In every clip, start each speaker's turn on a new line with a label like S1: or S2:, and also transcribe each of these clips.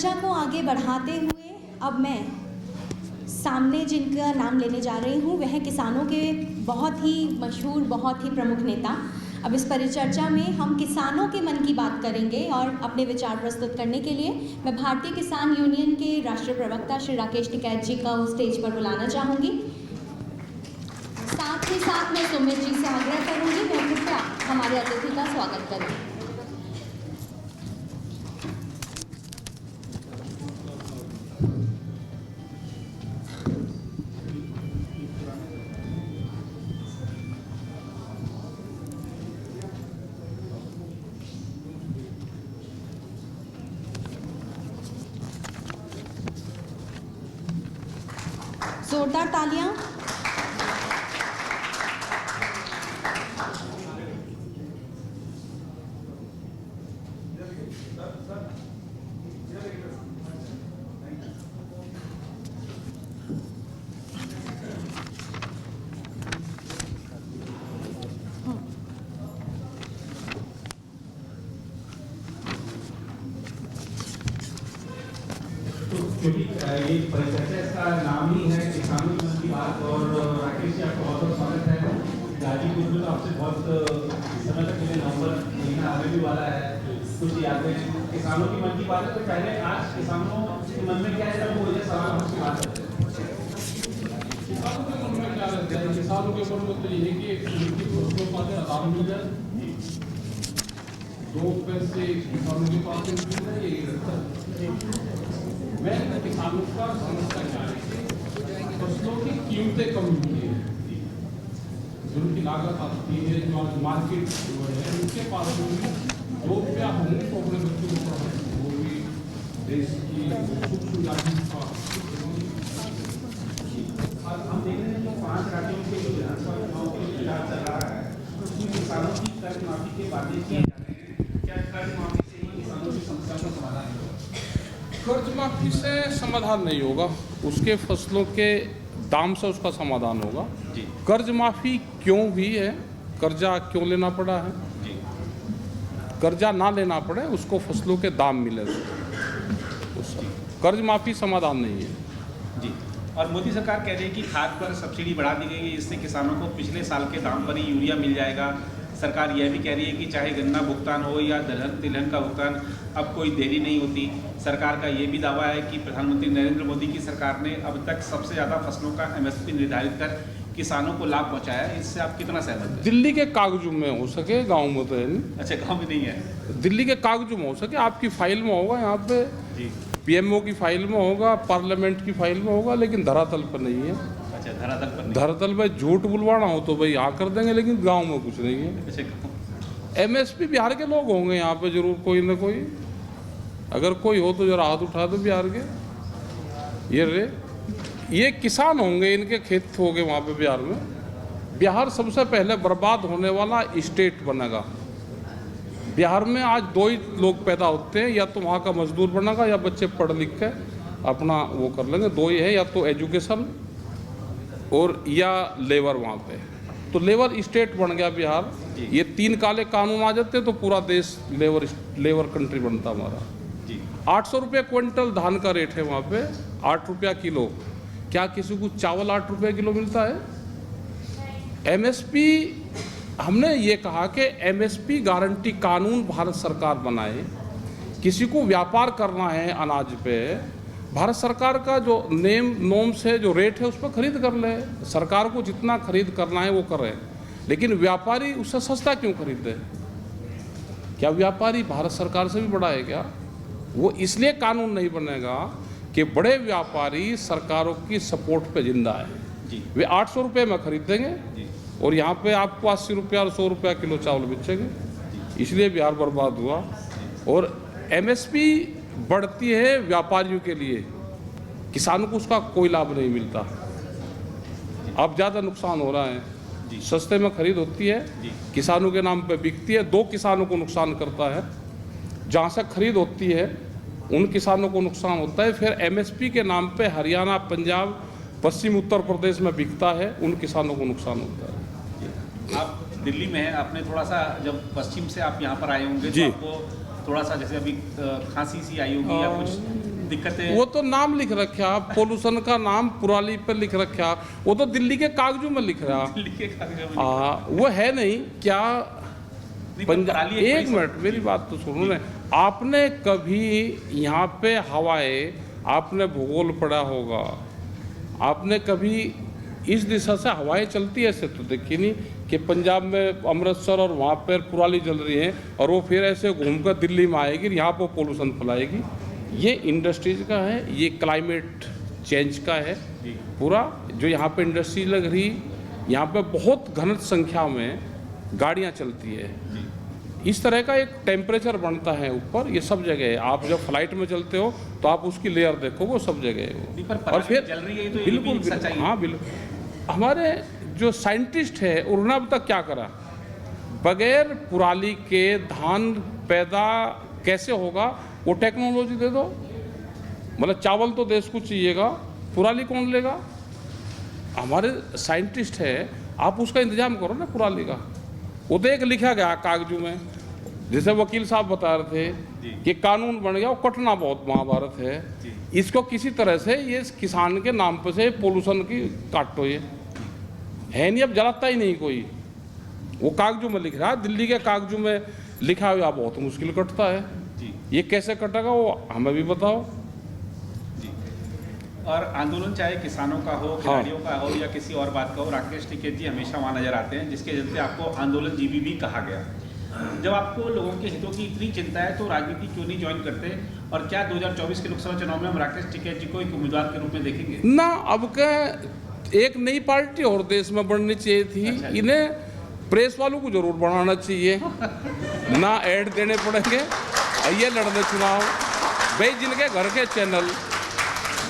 S1: चर्चा को आगे बढ़ाते हुए अब मैं सामने जिनका नाम लेने जा रही हूँ वह किसानों के बहुत ही मशहूर, बहुत ही प्रमुख नेता। अब इस परिचर्चा में हम किसानों के मन की बात करेंगे और अपने विचार प्रस्तुत करने के लिए मैं भारतीय किसान यूनियन के राष्ट्रीय प्रवक्ता श्री राकेश टिकैत जी का स्टेज पर बुलाना चाहूँगी। साथ ही साथ मैं सुमित जी से आग्रह करूँगी मैं कृपया हमारे अतिथि का स्वागत करें। जोरदार तालियां।
S2: क्योंकि ये परिचर्चा इसका नाम ही है किसानों की मन की बात। और राकेश जी आपका बहुत बहुत स्वागत है। गाजीपुर में तो आपसे बहुत समय तक मिले, नवंबर महीना आने भी वाला है। कुछ यादें किसानों की मन की बात है, तो पहले आज किसानों के मन में क्या है जब वो ये सवाल हमसे बात करते हैं।
S3: किसानों के मन में क्या रहता है? किसानों के मन में तो ये है कि उनकी फसलों का दाम मिल जाए, 2 पैसे किसानों के पास मिल जाए, यही रहता है। मैं किसानों का समस्या क्या है? फसलों की कीमतें कम हुई है, जो उनकी लागत आती है, जो आज मार्केट है उनके पास भी 2 रुपया होंगे तो अपने बच्चों को पढ़ाएं, वो भी देश की सुख सुविधा का।
S2: हम देख रहे हैं जो 5 राज्यों के जो विधानसभा चुनाव के प्रचार चल रहा है, उसमें किसानों की कर्ज माफी के बातें की जा रही है। क्या कर्ज माफी से ही किसानों की समस्या का समाधान होगा?
S3: कर्ज माफी से समाधान नहीं होगा, उसके फसलों के दाम से उसका समाधान होगा
S2: जी।
S3: कर्ज माफी क्यों हुई है, कर्जा क्यों लेना पड़ा है?
S2: जी।
S3: कर्जा ना लेना पड़े, उसको फसलों के दाम मिले, कर्ज माफी समाधान नहीं है
S4: जी। और मोदी सरकार कह रही है कि खाद पर सब्सिडी बढ़ा दी गई है, इससे किसानों को पिछले साल के दाम पर ही यूरिया मिल जाएगा। सरकार यह भी कह रही है कि चाहे गन्ना भुगतान हो या दलहन तिलहन का भुगतान, अब कोई देरी नहीं होती। सरकार का ये भी दावा है कि प्रधानमंत्री नरेंद्र मोदी की सरकार ने अब तक सबसे ज़्यादा फसलों का MSP निर्धारित कर किसानों को लाभ पहुंचाया है। इससे आप कितना सहमत हैं?
S3: दिल्ली के कागजों में हो सके, गांव में तो है नहीं।
S4: अच्छा, गाँव में नहीं है?
S3: दिल्ली के कागजों में हो सके, आपकी फाइल में होगा, यहाँ पे
S4: जी।
S3: PMO की फाइल में होगा, पार्लियामेंट की फाइल में होगा, लेकिन धरातल पर नहीं है।
S4: अच्छा, धरातल पर नहीं।
S3: धरातल में झूठ बुलवाना हो तो भाई यहाँ कर देंगे, लेकिन गांव में कुछ नहीं है।
S4: अच्छा,
S3: MSP बिहार के लोग होंगे यहाँ पे जरूर, कोई ना कोई, अगर कोई हो तो जरा हाथ उठा दो बिहार के। ये किसान होंगे, इनके खेत होंगे वहाँ पे बिहार में। बिहार सबसे पहले बर्बाद होने वाला स्टेट बनेगा। बिहार में आज 2 ही लोग पैदा होते हैं, या तो वहाँ का मजदूर बनेगा या बच्चे पढ़ लिख के अपना वो कर लेंगे। 2 ही है, या तो एजुकेशन और या लेबर वहाँ पे। तो लेबर स्टेट बन गया बिहार। ये 3 काले कानून आ जाते तो पूरा देश लेबर कंट्री बनता हमारा। 800 रुपये क्विंटल धान का रेट है वहाँ पे, 8 रुपया किलो। क्या किसी को चावल 8 रुपये किलो मिलता है? MSP, हमने ये कहा कि MSP गारंटी कानून भारत सरकार बनाए। किसी को व्यापार करना है अनाज पे, भारत सरकार का जो नॉर्म्स है, जो रेट है, उस पर खरीद कर ले। सरकार को जितना खरीद करना है वो करे, लेकिन व्यापारी उससे सस्ता क्यों खरीदे? क्या व्यापारी भारत सरकार से भी बड़ा है क्या? वो इसलिए कानून नहीं बनेगा कि बड़े व्यापारी सरकारों की सपोर्ट पे जिंदा है। वे 800 रुपये में खरीदेंगे और यहाँ पे आपको 80 रुपया और 100 रुपया किलो चावल बेचेंगे। इसलिए बिहार बर्बाद हुआ। और MSP बढ़ती है व्यापारियों के लिए, किसानों को उसका कोई लाभ नहीं मिलता। अब ज़्यादा नुकसान हो रहा है। सस्ते में खरीद होती है, किसानों के नाम पे बिकती है, 2 किसानों को नुकसान करता है। जहाँ से खरीद होती है उन किसानों को नुकसान होता है, फिर MSP के नाम पे हरियाणा, पंजाब, पश्चिम उत्तर प्रदेश में बिकता है, उन किसानों को नुकसान होता है।
S4: आप दिल्ली में हैं, आपने थोड़ा सा जब पश्चिम से आप यहाँ पर आए होंगे तो आपको थोड़ा सा जैसे अभी खांसी सी आई होगी या कुछ दिक्कतें।
S3: वो तो नाम लिख रखा, पोल्यूशन का नाम पुराली पर लिख रखा, वो तो दिल्ली के कागजों में लिख रहा।
S4: दिल्ली के कागजों में
S3: वो है नहीं क्या?
S4: नहीं, पर पराली
S3: एक मिनट मेरी बात तो सुनो ना। आपने कभी यहाँ पे हवाएं, आपने भूगोल पढ़ा होगा, आपने कभी इस दिशा से हवाएं चलती ऐसे तो देखी नहीं कि पंजाब में अमृतसर और वहाँ पर पुराली जल रही है और वो फिर ऐसे घूमकर दिल्ली में आएगी, यहाँ पर पोल्यूशन फैलाएगी। ये इंडस्ट्रीज का है, ये क्लाइमेट चेंज का है पूरा। जो यहाँ पे इंडस्ट्री लग रही, यहाँ पे बहुत घन संख्या में गाड़ियाँ चलती है, इस तरह का एक टेम्परेचर बनता है ऊपर। ये सब जगह है। आप जब फ्लाइट में चलते हो तो आप उसकी लेयर देखो, वो सब जगह है वो। और फिर
S4: जल रही है तो
S3: बिल्कुल
S4: सच्चाई है।
S3: हाँ बिल्कुल। हमारे जो साइंटिस्ट है उन्होंने अब तक क्या करा, बगैर पुराली के धान पैदा कैसे होगा वो टेक्नोलॉजी दे दो। मतलब चावल तो देश को चाहिएगा, पुराली कौन लेगा? हमारे साइंटिस्ट है, आप उसका इंतजाम करो ना पुराली का। वो तो एक लिखा गया कागजों में, जैसे वकील साहब बता रहे थे कि कानून बन गया, वो कटना बहुत महाभारत है। इसको किसी तरह से ये किसान के नाम पे से पोल्यूशन की काटो, ये है नहीं, अब जलाता ही नहीं कोई। वो कागजों में लिख रहा है, दिल्ली के कागजों में लिखा हुआ बहुत मुश्किल कटता है। ये कैसे कटेगा वो हमें भी बताओ।
S4: और आंदोलन चाहे किसानों का हो, खिलाड़ियों का हो या किसी और बात का हो, राकेश टिकैत जी हमेशा वहाँ नजर आते हैं, जिसके चलते आपको आंदोलन जीबी भी कहा गया। जब आपको लोगों के हितों की इतनी चिंता है तो राजनीति क्यों नहीं ज्वाइन करते? और क्या 2024 के लोकसभा चुनाव में हम राकेश टिकैत जी को एक उम्मीदवार के रूप में देखेंगे?
S3: ना, अब क्या एक नई पार्टी और देश में बननी चाहिए थी।
S4: अच्छा।
S3: इन्हें प्रेस वालों को जरूर बनाना चाहिए ना, ऐड देने पड़ेंगे, ये लड़ने चुनाव। भाई जिनके घर के चैनल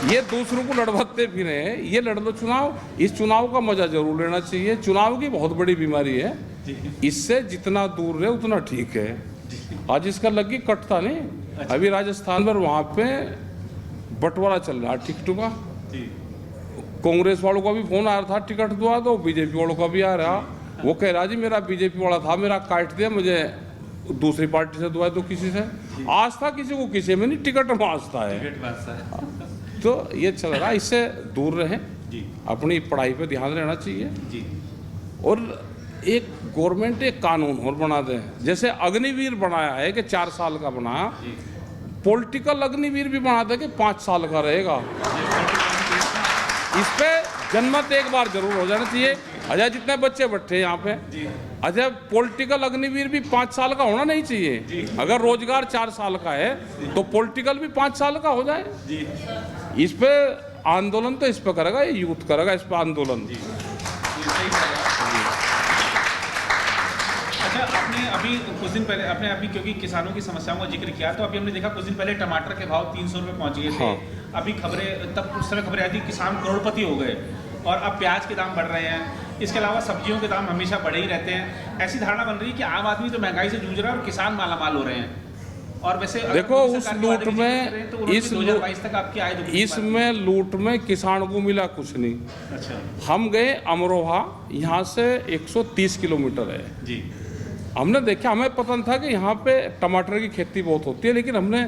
S3: ये दूसरों को लड़वाते फिरे, ये लड़ लो चुनाव। इस चुनाव का मजा जरूर लेना चाहिए। चुनाव की बहुत बड़ी बीमारी है, इससे जितना दूर रहे उतना ठीक है। आज इसका लगी कटता नहीं। अभी राजस्थान में वहाँ पे बंटवारा चल रहा है टिकटों का। कांग्रेस वालों का भी फोन आ रहा था टिकट दुआ दो, बीजेपी वालों का भी आ रहा। वो कह रहा जी मेरा बीजेपी वाला था, मेरा काट दिया, मुझे दूसरी पार्टी से दुआ दो। किसी से आस्था किसी को किसी में नहीं, टिकट में आस्था है। तो ये चल रहा है, इससे दूर रहें, अपनी पढ़ाई पे ध्यान रहना चाहिए। और एक गवर्नमेंट एक कानून और बना दे, जैसे अग्निवीर बनाया है कि 4 साल का बना, पॉलिटिकल अग्निवीर भी बना दे कि 5 साल का रहेगा। इस पे जनमत एक बार जरूर हो जाना चाहिए। अजय जितने बच्चे बैठे यहाँ पे, अजय पॉलिटिकल अग्निवीर भी 5 साल का होना नहीं चाहिए। अगर रोजगार 4 साल का है तो पॉलिटिकल भी 5 साल का हो जाए। इस पे आंदोलन तो इस पे करेगा, ये यूथ करेगा इस पे आंदोलन।
S4: अच्छा, आपने अभी कुछ दिन पहले आपने अभी क्योंकि किसानों की समस्याओं का जिक्र किया, तो अभी हमने देखा कुछ दिन पहले टमाटर के भाव 300 रुपये पहुंच गए थे।
S3: हाँ।
S4: अभी खबरें, तब उस समय खबरें आई थी किसान करोड़पति हो गए, और अब प्याज के दाम बढ़ रहे हैं। इसके अलावा सब्जियों के दाम हमेशा बढ़े ही रहते हैं। ऐसी धारणा बन रही है कि आम आदमी तो महंगाई से जूझ रहा है और किसान मालामाल हो रहे हैं। और वैसे
S3: देखो उस लूट में, इसमें लूट में किसान को मिला कुछ नहीं।
S4: अच्छा।
S3: हम गए अमरोहा, यहाँ से 130 किलोमीटर है जी। हमने देखा, हमें पता नहीं था कि यहाँ पे टमाटर की खेती बहुत होती है, लेकिन हमने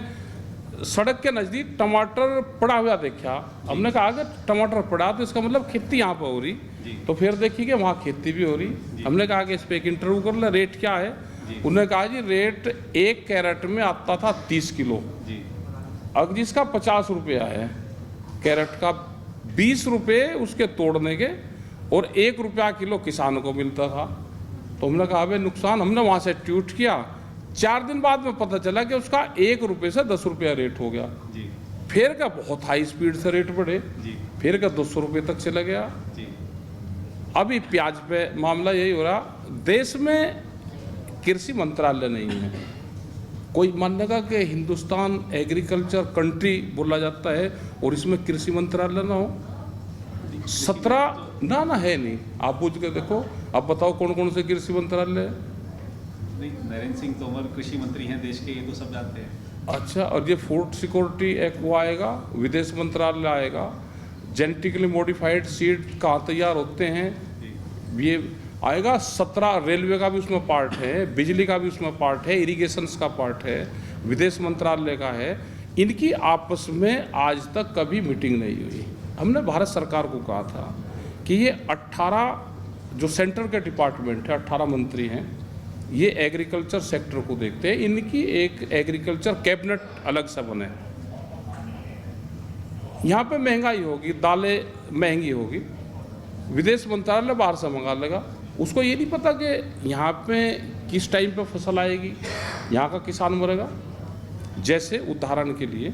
S3: सड़क के नज़दीक टमाटर पड़ा हुआ देखा। हमने कहा कि टमाटर पड़ा तो इसका मतलब खेती यहाँ पर हो रही। तो फिर देखी कि वहाँ खेती भी हो रही। हमने कहा कि इस पर एक इंटरव्यू कर ले, रेट क्या है? उन्होंने कहा जी रेट 1 कैरेट में आता था 30 किलो, अब जिसका 50 रुपया है कैरेट का, 20 रुपये उसके तोड़ने के, और 1 रुपया किलो किसान को मिलता था। तो हमने कहा भाई नुकसान। हमने वहाँ से ट्वीट किया, 4 दिन बाद में पता चला कि उसका 1 रुपये से 10 रुपया रेट हो गया। फिर का बहुत हाई स्पीड से रेट बढ़े, फिर का 200 रुपये तक चला गया। अभी प्याज पे मामला यही हो रहा। देश में कृषि मंत्रालय नहीं है। कोई मानेगा कि हिंदुस्तान एग्रीकल्चर कंट्री बोला जाता है और इसमें कृषि मंत्रालय ना हो? 17 ना है नहीं। आप पूछ के देखो, आप बताओ कौन कौन से कृषि मंत्रालय है?
S4: नरेंद्र सिंह तोमर कृषि मंत्री हैं देश के, ये तो सब जानते हैं।
S3: अच्छा, और ये फूड सिक्योरिटी एक्ट वो आएगा, विदेश मंत्रालय आएगा, जेनेटिकली मॉडिफाइड सीड कहाँ तैयार होते हैं ये आएगा। 17 रेलवे का भी उसमें पार्ट है, बिजली का भी उसमें पार्ट है, इरिगेशंस का पार्ट है, विदेश मंत्रालय का है। इनकी आपस में आज तक कभी मीटिंग नहीं हुई। हमने भारत सरकार को कहा था कि ये 18 जो सेंटर के डिपार्टमेंट है, 18 मंत्री हैं, ये एग्रीकल्चर सेक्टर को देखते हैं, इनकी एक एग्रीकल्चर कैबिनेट अलग से बने। यहाँ पे महंगाई होगी, दालें महंगी होगी, विदेश मंत्रालय बाहर से मंगा लेगा। उसको ये नहीं पता कि यहाँ पे किस टाइम पे फसल आएगी, यहाँ का किसान मरेगा। जैसे उदाहरण के लिए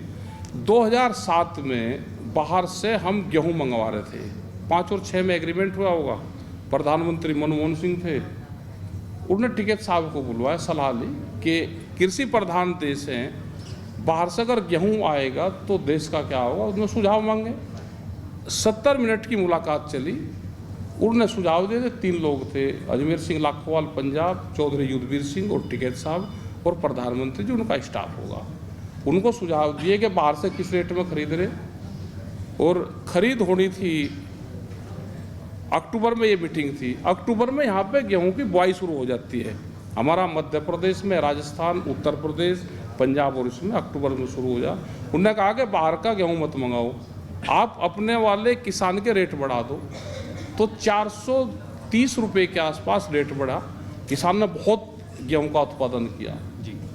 S3: 2007 में बाहर से हम गेहूं मंगवा रहे थे, 5 और 6 में एग्रीमेंट हुआ होगा। प्रधानमंत्री मनमोहन सिंह थे, उन्होंने टिकैत साहब को बुलवाया, सलाह ली कि कृषि प्रधान देश हैं, बाहर से अगर गेहूं आएगा तो देश का क्या होगा, उसमें सुझाव मांगे। 70 मिनट की मुलाकात चली, उन्होंने सुझाव दिए थे। 3 लोग थे, अजमेर सिंह लाखोवाल पंजाब, चौधरी युद्धवीर सिंह और टिकैत साहब और प्रधानमंत्री जी, उनका स्टाफ होगा। उनको सुझाव दिए कि बाहर से किस रेट में खरीद रहे, और खरीद होनी थी अक्टूबर में। ये मीटिंग थी अक्टूबर में, यहाँ पे गेहूं की बुआई शुरू हो जाती है। हमारा मध्य प्रदेश में, राजस्थान, उत्तर प्रदेश, पंजाब और इसमें अक्टूबर में शुरू हो जा। उन्होंने कहा कि बाहर का गेहूं मत मंगाओ, आप अपने वाले किसान के रेट बढ़ा दो। तो 430 रुपये के आसपास रेट बढ़ा। किसान ने बहुत गेहूं का उत्पादन किया,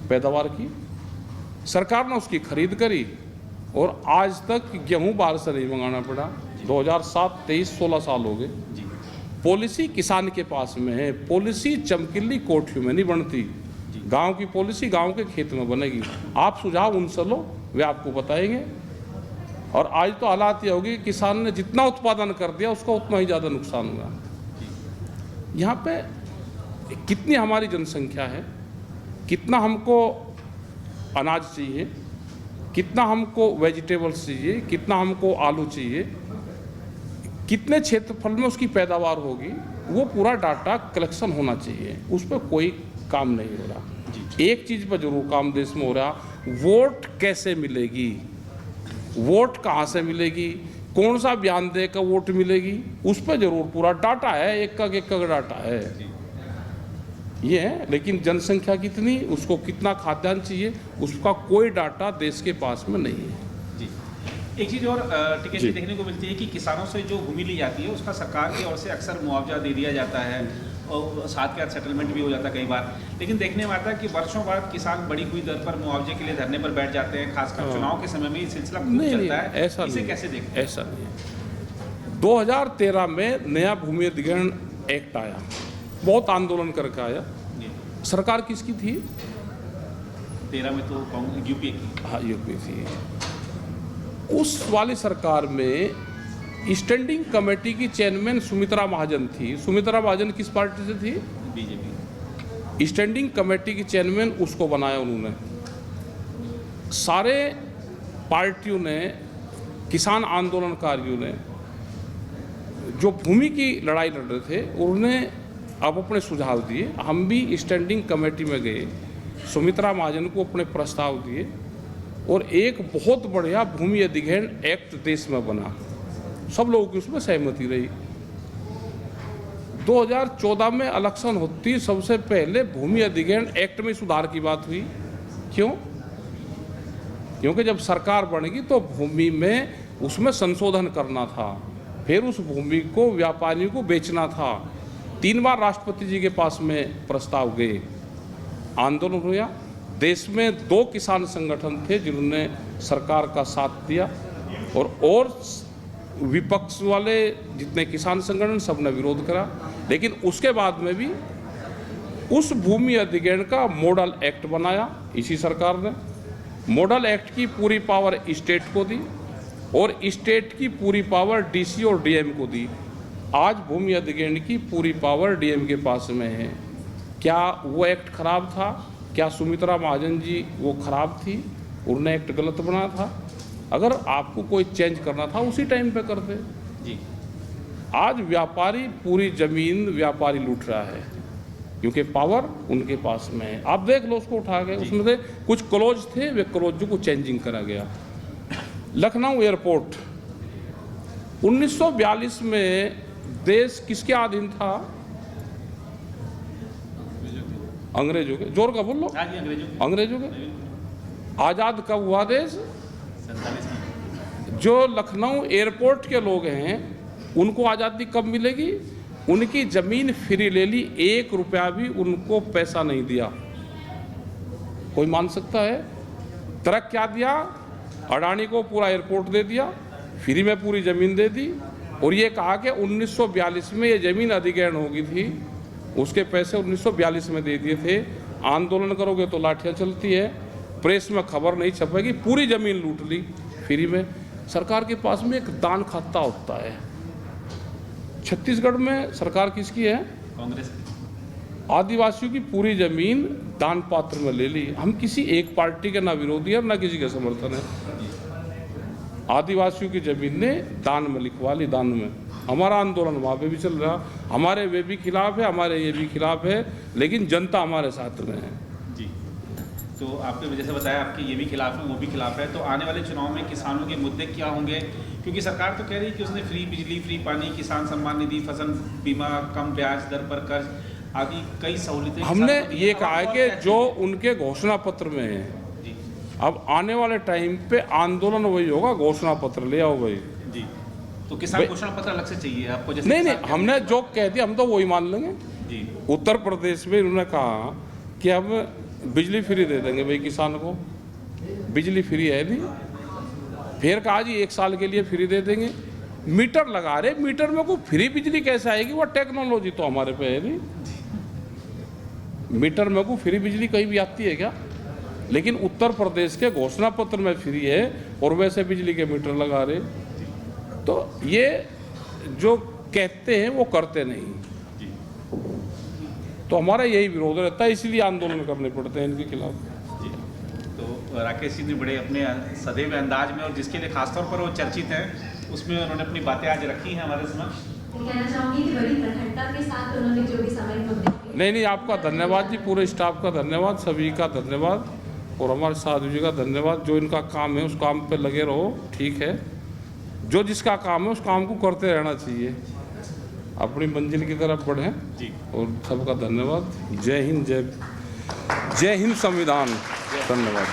S3: पैदावार की, सरकार ने उसकी खरीद करी और आज तक गेहूं बाहर से नहीं मंगाना पड़ा। 2007, 23, 16 साल हो गए। पॉलिसी किसान के पास में है, पॉलिसी चमकीली कोठियों में नहीं बनती। गांव की पॉलिसी गांव के खेत में बनेगी। आप सुझाव उनसे लो, वे आपको बताएंगे। और आज तो हालात ये होगी कि किसान ने जितना उत्पादन कर दिया उसका उतना ही ज़्यादा नुकसान हुआ। यहाँ पे कितनी हमारी जनसंख्या है, कितना हमको अनाज चाहिए, कितना हमको वेजिटेबल्स चाहिए, कितना हमको आलू चाहिए, कितने क्षेत्रफल में उसकी पैदावार होगी, वो पूरा डाटा कलेक्शन होना चाहिए। उस पर कोई काम नहीं हो रहा। एक चीज़ पर जरूर काम देश में हो रहा, वोट कैसे मिलेगी, वोट कहाँ से मिलेगी, कौन सा बयान देकर वोट मिलेगी, उस पर जरूर पूरा डाटा है, एक का डाटा है ये है। लेकिन जनसंख्या कितनी, उसको कितना खाद्यान्न चाहिए, उसका कोई डाटा देश के पास में नहीं है।
S4: जी, एक चीज़ और टिकैत की देखने को मिलती है कि किसानों से जो भूमि ली जाती है उसका सरकार की ओर से अक्सर मुआवजा दे दिया जाता है और साथ के साथ सेटलमेंट भी हो जाता है कई बार। लेकिन देखने में आता है कि वर्षों बाद किसान बढ़ी हुई दर पर मुआवजे के लिए धरने पर बैठ जाते हैं, खासकर चुनाव के समय में ये सिलसिला खूब चलता है।
S3: ऐसा
S4: इसे
S3: नहीं,
S4: कैसे देखते हैं?
S3: ऐसा नहीं है। 2013 में नया भूमि अधिग्रहण एक्ट आया, बहुत आंदोलन करके आया। सरकार किसकी थी?
S4: 13 में तो कांग्रेस, यूपी की।
S3: हाँ, यूपी थी। उस वाली सरकार में स्टैंडिंग कमेटी की चेयरमैन सुमित्रा महाजन थी। सुमित्रा महाजन किस पार्टी से थी? बीजेपी। स्टैंडिंग कमेटी की चेयरमैन उसको बनाया उन्होंने। सारे पार्टियों ने, किसान आंदोलनकारियों ने जो भूमि की लड़ाई लड़ रहे थे, उन्होंने अब अपने सुझाव दिए। हम भी स्टैंडिंग कमेटी में गए, सुमित्रा महाजन को अपने प्रस्ताव दिए और एक बहुत बढ़िया भूमि अधिग्रहण एक्ट देश में बना। सब लोगों की उसमें सहमति रही। 2014 में इलेक्शन होती, सबसे पहले भूमि अधिग्रहण एक्ट में सुधार की बात हुई। क्यों? क्योंकि जब सरकार बनेगी तो भूमि में उसमें संशोधन करना था, फिर उस भूमि को व्यापारियों को बेचना था। 3 बार राष्ट्रपति जी के पास में प्रस्ताव गए, आंदोलन हुआ। देश में 2 किसान संगठन थे जिन्होंने सरकार का साथ दिया और विपक्ष वाले जितने किसान संगठन सब ने विरोध करा। लेकिन उसके बाद में भी उस भूमि अधिग्रहण का मॉडल एक्ट बनाया इसी सरकार ने। मॉडल एक्ट की पूरी पावर स्टेट को दी और स्टेट की पूरी पावर डीसी और डीएम को दी। आज भूमि अधिग्रहण की पूरी पावर डीएम के पास में है। क्या वो एक्ट खराब था? क्या सुमित्रा महाजन जी वो खराब थी? उन्होंने एक्ट गलत बनाया था? अगर आपको कोई चेंज करना था उसी टाइम पे करते जी। आज व्यापारी पूरी जमीन व्यापारी लूट रहा है क्योंकि पावर उनके पास में है। आप देख लो, उसको उठा गए, उसमें से कुछ क्लोज थे, वे क्लोज को चेंजिंग करा गया। लखनऊ एयरपोर्ट 1942 में देश किसके अधीन था? अंग्रेजों के। जोर का बोल लो।
S4: अंग्रेजों के।
S3: अंग्रेजों के। आज़ाद कब हुआ देश?
S4: 47 में।
S3: जो लखनऊ एयरपोर्ट के लोग हैं उनको आज़ादी कब मिलेगी? उनकी ज़मीन फ्री ले ली, 1 रुपया भी उनको पैसा नहीं दिया। कोई मान सकता है? तरक क्या दिया? अडानी को पूरा एयरपोर्ट दे दिया, फ्री में पूरी ज़मीन दे दी, और ये कहा कि 1942 में ये ज़मीन अधिग्रहण हो गई थी, उसके पैसे 1942 में दे दिए थे। आंदोलन करोगे तो लाठियाँ चलती है, प्रेस में खबर नहीं छपेगी, पूरी ज़मीन लूट ली फ्री में। सरकार के पास में एक दान खाता होता है। छत्तीसगढ़ में सरकार किसकी है?
S4: कांग्रेस की।
S3: आदिवासियों की पूरी ज़मीन दान पात्र में ले ली। हम किसी एक पार्टी के ना विरोधी है ना किसी के समर्थन है। आदिवासियों की ज़मीन ने दान में लिखवा ली, दान में। हमारा आंदोलन वहाँ पे भी चल रहा, हमारे वे भी खिलाफ है, हमारे ये भी खिलाफ है, लेकिन जनता हमारे साथ में है।
S4: जी, तो आपने जैसे बताया आपके ये भी खिलाफ है, वो भी खिलाफ है, तो आने वाले चुनाव में किसानों के मुद्दे क्या होंगे? क्योंकि सरकार तो कह रही है कि उसने फ्री बिजली, फ्री पानी, किसान सम्मान निधि, फसल बीमा, कम ब्याज दर पर कर्ज आदि कई सहूलियतें
S3: हमने ये कहा है कि जो उनके घोषणा पत्र में है,
S4: जी
S3: अब आने वाले टाइम पे आंदोलन वही होगा, घोषणा पत्र ले आओ भाई।
S4: जी, तो किसान घोषणा पत्र अलग से चाहिए आपको? जैसे
S3: नहीं, हमने जो कह दिया हम तो वही मान लेंगे।
S4: जी,
S3: उत्तर प्रदेश में उन्होंने कहा कि हम बिजली फ्री दे देंगे भाई किसान को, बिजली फ्री है नहीं। फिर कहा जी 1 साल के लिए फ्री दे देंगे। मीटर लगा रहे, मीटर में कोई फ्री बिजली कैसे आएगी? वो टेक्नोलॉजी तो हमारे पे है नहीं। मीटर में कोई फ्री बिजली कहीं भी आती है क्या? लेकिन उत्तर प्रदेश के घोषणा पत्र में फ्री है और वैसे बिजली के मीटर लगा रहे। तो ये जो कहते हैं वो करते नहीं, तो हमारा यही विरोध रहता है, इसलिए आंदोलन करने पड़ते हैं इनके खिलाफ।
S4: जी, तो राकेश जी ने बड़े अपने सदैव अंदाज में और जिसके लिए खासतौर पर वो चर्चित हैं, उसमें उन्होंने अपनी बातें आज रखी हैं हमारे समक्ष।
S1: कहना चाहूँगी कि बड़ी प्रखरता के साथ उन्होंने जो भी समय मुद्दे
S3: नहीं, आपका धन्यवाद जी, पूरे स्टाफ का धन्यवाद, सभी का धन्यवाद, और हमारे साधु जी का धन्यवाद। जो इनका काम है उस काम पे लगे रहो, ठीक है। जो जिसका काम है उस काम को करते रहना चाहिए, अपनी मंजिल की तरफ बढ़ें
S4: जी,
S3: और सबका धन्यवाद। जय हिंद, जय हिंद संविधान। धन्यवाद।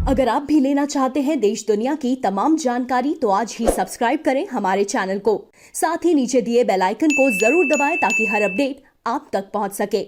S5: अगर आप भी लेना चाहते हैं देश दुनिया की तमाम जानकारी तो आज ही सब्सक्राइब करें हमारे चैनल को। साथ ही नीचे दिए बेल आइकन को जरूर दबाएं ताकि हर अपडेट आप तक पहुंच सके।